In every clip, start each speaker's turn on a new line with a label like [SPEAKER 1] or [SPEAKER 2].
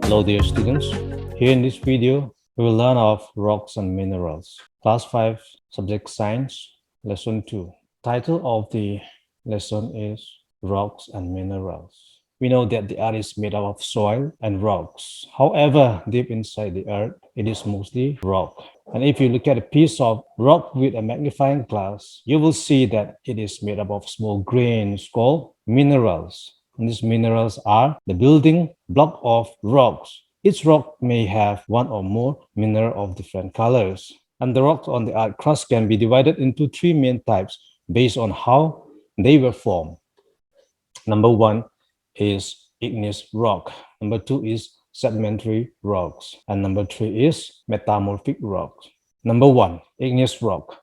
[SPEAKER 1] Hello dear students, here in this video we will learn of rocks and minerals. Class 5 Subject Science, Lesson 2. Title of the lesson is Rocks and Minerals. We know that the earth is made up of soil and rocks. However, deep inside the earth, it is mostly rock. And if you look at a piece of rock with a magnifying glass, you will see that it is made up of small grains called minerals. And these minerals are the building block of rocks. Each rock may have one or more mineral of different colors. And the rocks on the earth crust can be divided into three main types based on how they were formed. Number one is igneous rock. Number two is sedimentary rocks. And number three is metamorphic rocks. Number one, igneous rock.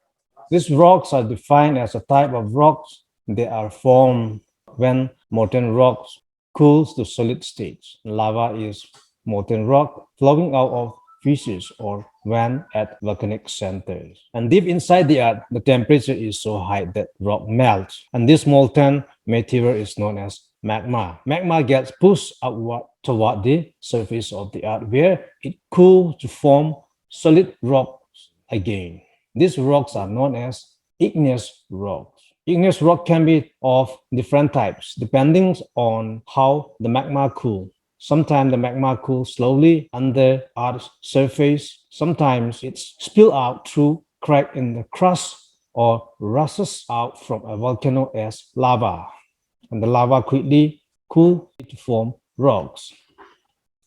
[SPEAKER 1] These rocks are defined as a type of rocks. They are formed when molten rocks cools to solid state. Lava is molten rock flowing out of fissures or when at volcanic centers. And deep inside the earth, the temperature is so high that rock melts. And this molten material is known as magma. Magma gets pushed outward toward the surface of the earth where it cools to form solid rocks again. These rocks are known as igneous rocks. Igneous rock can be of different types depending on how the magma cools. Sometimes the magma cools slowly under Earth's surface. Sometimes it's spilled out through crack in the crust or rushes out from a volcano as lava. And the lava quickly cools to form rocks.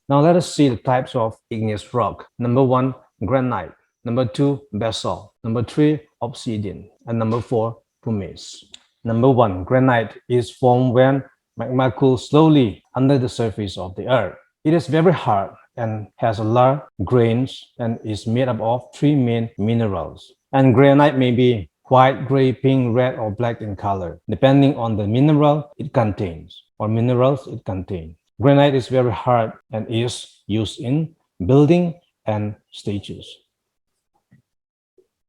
[SPEAKER 1] Now let us see the types of igneous rock. Number one, granite. Number two, basalt. Number three, obsidian. And number four, pumice. Number one, granite is formed when magma cools slowly under the surface of the earth. It is very hard and has large grains and is made up of three main minerals. And granite may be white, gray, pink, red, or black in color, depending on the mineral it contains or minerals it contains. Granite is very hard and is used in building and statues.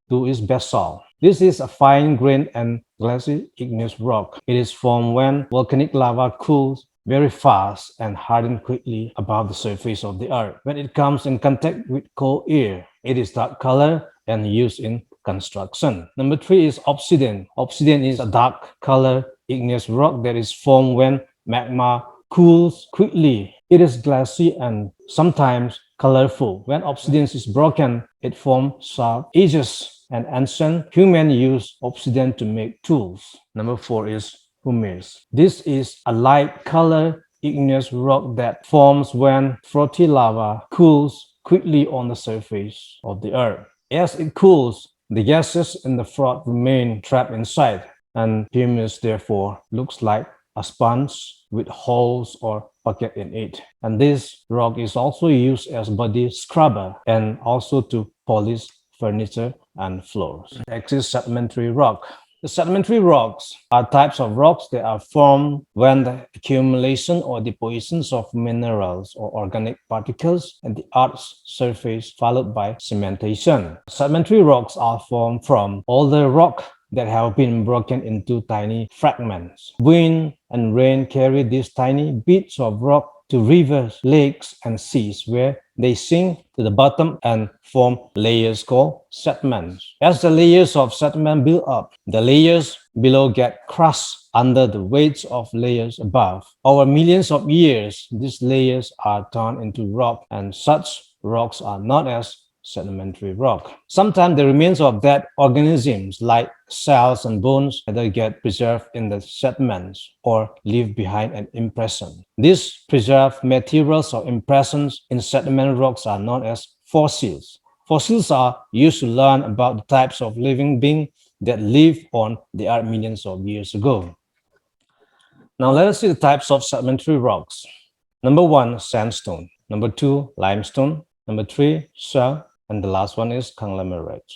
[SPEAKER 1] Two is basalt. This is a fine-grained and glassy igneous rock. It is formed when volcanic lava cools very fast and hardens quickly above the surface of the earth. When it comes in contact with cold air, it is dark color and used in construction. Number three is obsidian. Obsidian is a dark color igneous rock that is formed when magma cools quickly. It is glassy and sometimes colorful. When obsidian is broken, it forms sharp edges. And ancient humans used obsidian to make tools. Number four is pumice. This is a light color igneous rock that forms when frothy lava cools quickly on the surface of the earth. As it cools, the gases in the froth remain trapped inside, and pumice therefore looks like a sponge with holes or pockets in it. And this rock is also used as body scrubber and also to polish furniture and floors. Next is sedimentary rock. The sedimentary rocks are types of rocks that are formed when the accumulation or depositions of minerals or organic particles at the Earth's surface followed by cementation. Sedimentary rocks are formed from older rock that have been broken into tiny fragments. Wind and rain carry these tiny bits of rock to rivers, lakes, and seas where they sink to the bottom and form layers called sediments. As the layers of sediment build up, the layers below get crushed under the weights of layers above. Over millions of years, these layers are turned into rock, and such rocks are known as sedimentary rock. Sometimes the remains of dead organisms like cells and bones either get preserved in the sediments or leave behind an impression. These preserved materials or impressions in sedimentary rocks are known as fossils. Fossils are used to learn about the types of living beings that lived on the earth millions of years ago. Now let us see the types of sedimentary rocks. Number one, sandstone. Number two, limestone. Number three, shale. And the last one is conglomerate.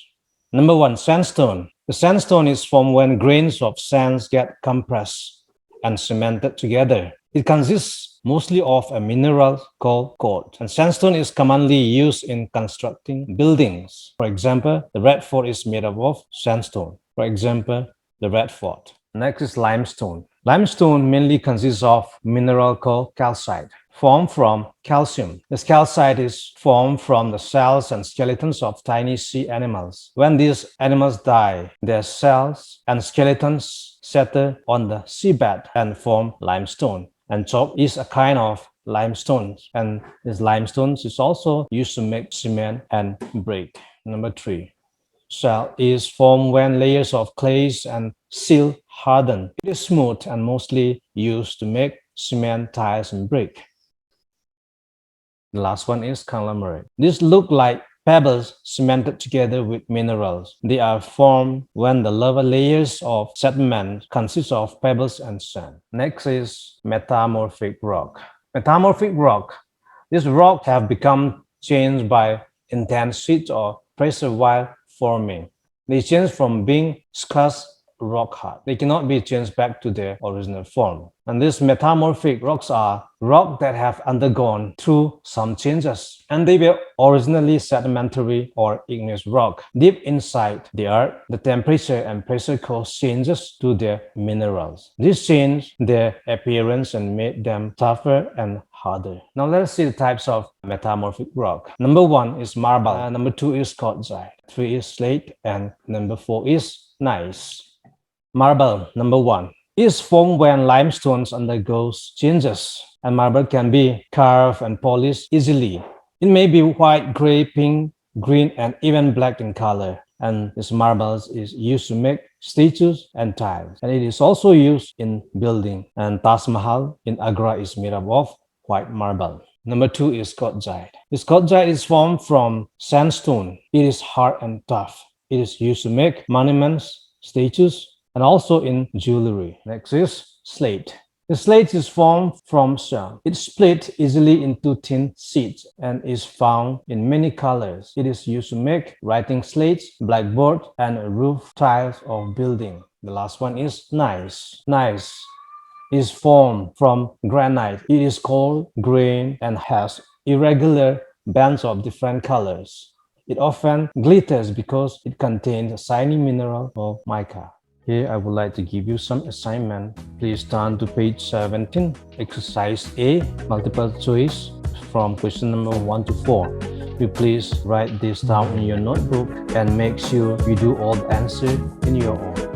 [SPEAKER 1] Number one, sandstone. The sandstone is formed when grains of sands get compressed and cemented together. It consists mostly of a mineral called quartz. And sandstone is commonly used in constructing buildings. For example, the Red Fort is made up of sandstone. For example, the Red Fort. Next is limestone. Limestone mainly consists of mineral called calcite. formed from calcium. This calcite is formed from the cells and skeletons of tiny sea animals. When these animals die, their cells and skeletons settle on the seabed and form limestone. And chalk is a kind of limestone, and this limestone is also used to make cement and brick. Number 3. Shell is formed when layers of clays and silt harden. It is smooth and mostly used to make cement, tiles, and brick. The last one is conglomerate. These look like pebbles cemented together with minerals. They are formed when the lower layers of sediment consist of pebbles and sand. Next is metamorphic rock. Metamorphic rock. These rocks have become changed by intense heat or pressure while forming. They change from being scarce rock hard. They cannot be changed back to their original form. And these metamorphic rocks are rocks that have undergone through some changes, and they were originally sedimentary or igneous rock. Deep inside the earth, the temperature and pressure caused changes to their minerals. This changed their appearance and made them tougher and harder. Now let's see the types of metamorphic rock. Number 1 is marble, number 2 is quartzite, 3 is slate, and number 4 is gneiss. Marble, number 1, is formed when limestones undergoes changes, and marble can be carved and polished easily. It may be white, gray, pink, green, and even black in color. And this marble is used to make statues and tiles. And it is also used in building. And Taj Mahal in Agra is made up of white marble. Number 2 is quartzite. This quartzite is formed from sandstone. It is hard and tough. It is used to make monuments, statues, and also in jewelry. Next is slate. The slate is formed from stone. It's split easily into thin sheets and is found in many colors. It is used to make writing slates, blackboard, and roof tiles of building. The last one is gneiss. Gneiss is formed from granite. It is cold, grained, and has irregular bands of different colors. It often glitters because it contains a shiny mineral of mica. Here I would like to give you some assignment. Please turn to page 17, exercise A, multiple choice from question number 1 to 4. You please write this down in your notebook and make sure you do all the answers in your own.